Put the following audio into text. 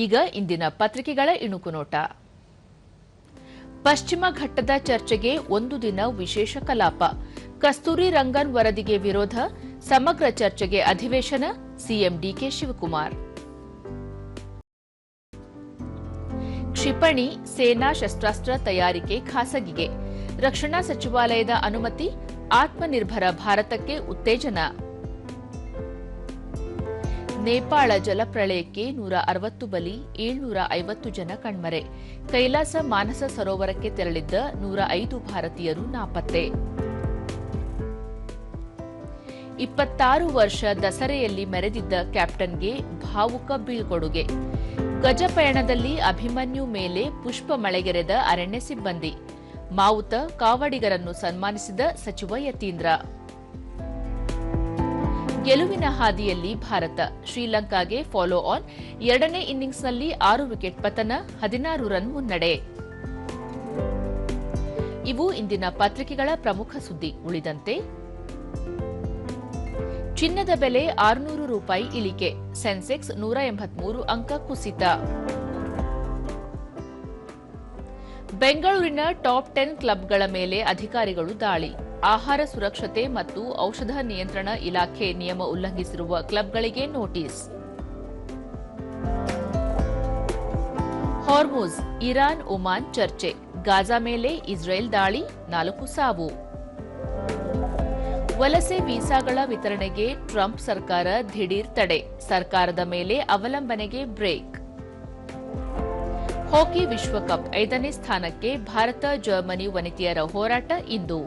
ಈಗ ಇಂದಿನ ಪತ್ರಿಕೆಗಳ ಇಣುಕು ನೋಟ. ಪಶ್ಚಿಮ ಘಟ್ಟದ ಚರ್ಚೆಗೆ ಒಂದು ದಿನ ವಿಶೇಷ ಕಲಾಪ. ಕಸ್ತೂರಿ ರಂಗನ್ ವರದಿಗೆ ವಿರೋಧ, ಸಮಗ್ರ ಚರ್ಚೆಗೆ ಅಧಿವೇಶನ, ಸಿಎಂ ಡಿಕೆ ಶಿವಕುಮಾರ್. ಕ್ಷಿಪಣಿ, ಸೇನಾ ಶಸ್ತ್ರಾಸ್ತ್ರ ತಯಾರಿಕೆ ಖಾಸಗಿಗೆ, ರಕ್ಷಣಾ ಸಚಿವಾಲಯದ ಅನುಮತಿ, ಆತ್ಮನಿರ್ಭರ ಭಾರತಕ್ಕೆ ಉತ್ತೇಜನ. ನೇಪಾಳ ಜಲಪ್ರಳಯಕ್ಕೆ 160 ಬಲಿ, 750 ಜನ ಕಣ್ಮರೆ. ಕೈಲಾಸ ಮಾನಸ ಸರೋವರಕ್ಕೆ ತೆರಳಿದ್ದ 105 ಭಾರತೀಯರು ನಾಪತ್ತೆ. 26 ವರ್ಷ ದಸರೆಯಲ್ಲಿ ಮೆರೆದಿದ್ದ ಕ್ಯಾಪ್ಟನ್ಗೆ ಭಾವುಕ ಬೀಳ್ಕೊಡುಗೆ. ಗಜಪಯಣದಲ್ಲಿ ಅಭಿಮನ್ಯು ಮೇಲೆ ಪುಷ್ಪ ಮಳೆಗೆರೆದ ಅರಣ್ಯ ಸಿಬ್ಬಂದಿ. ಮಾವುತ ಕಾವಡಿಗರನ್ನು ಸನ್ಮಾನಿಸಿದ ಸಚಿವ ಯತೀಂದ್ರ. ಗೆಲುವಿನ ಹಾದಿಯಲ್ಲಿ ಭಾರತ, ಶ್ರೀಲಂಕಾಗೆ ಫಾಲೋ ಆನ್. ಎರಡನೇ ಇನ್ನಿಂಗ್ಸ್ನಲ್ಲಿ 6 ವಿಕೆಟ್ ಪತನ, 16 ರನ್ ಮುನ್ನಡೆ. ಇವು ಇಂದಿನ ಪತ್ರಿಕೆಗಳ ಪ್ರಮುಖ ಸುದ್ದಿ. ಉಳಿದಂತೆ ಚಿನ್ನದ ಬೆಲೆ 600 ರೂಪಾಯಿ ಇಳಿಕೆ, ಸೆನ್ಸೆಕ್ಸ್ 183 ಅಂಕ ಕುಸಿತ. ಬೆಂಗಳೂರಿನ ಟಾಪ್ 10 ಕ್ಲಬ್ಗಳ ಮೇಲೆ ಅಧಿಕಾರಿಗಳು ದಾಳಿ. ಆಹಾರ ಸುರಕ್ಷತೆ ಮತ್ತು ಔಷಧ ನಿಯಂತ್ರಣ ಇಲಾಖೆ ನಿಯಮ ಉಲ್ಲಂಘಿಸಿರುವ ಕ್ಲಬ್ಗಳಿಗೆ ನೋಟಿಸ್. ಹಾರ್ಮುಜ್, ಇರಾನ್ ಒಮಾನ್ ಚರ್ಚೆ. ಗಾಜಾ ಮೇಲೆ ಇಸ್ರೇಲ್ ದಾಳಿ, 4 ಸಾವು. ವಲಸೆ ವೀಸಾಗಳ ವಿತರಣೆಗೆ ಟ್ರಂಪ್ ಸರ್ಕಾರ ದಿಢೀರ್ ತಡೆ, ಸರ್ಕಾರದ ಮೇಲೆ ಅವಲಂಬನೆಗೆ ಬ್ರೇಕ್. ಹಾಕಿ ವಿಶ್ವಕಪ್ 5ನೇ ಸ್ಥಾನಕ್ಕೆ ಭಾರತ ಜರ್ಮನಿ ವನಿತೆಯರ ಹೋರಾಟ ಇಂದು.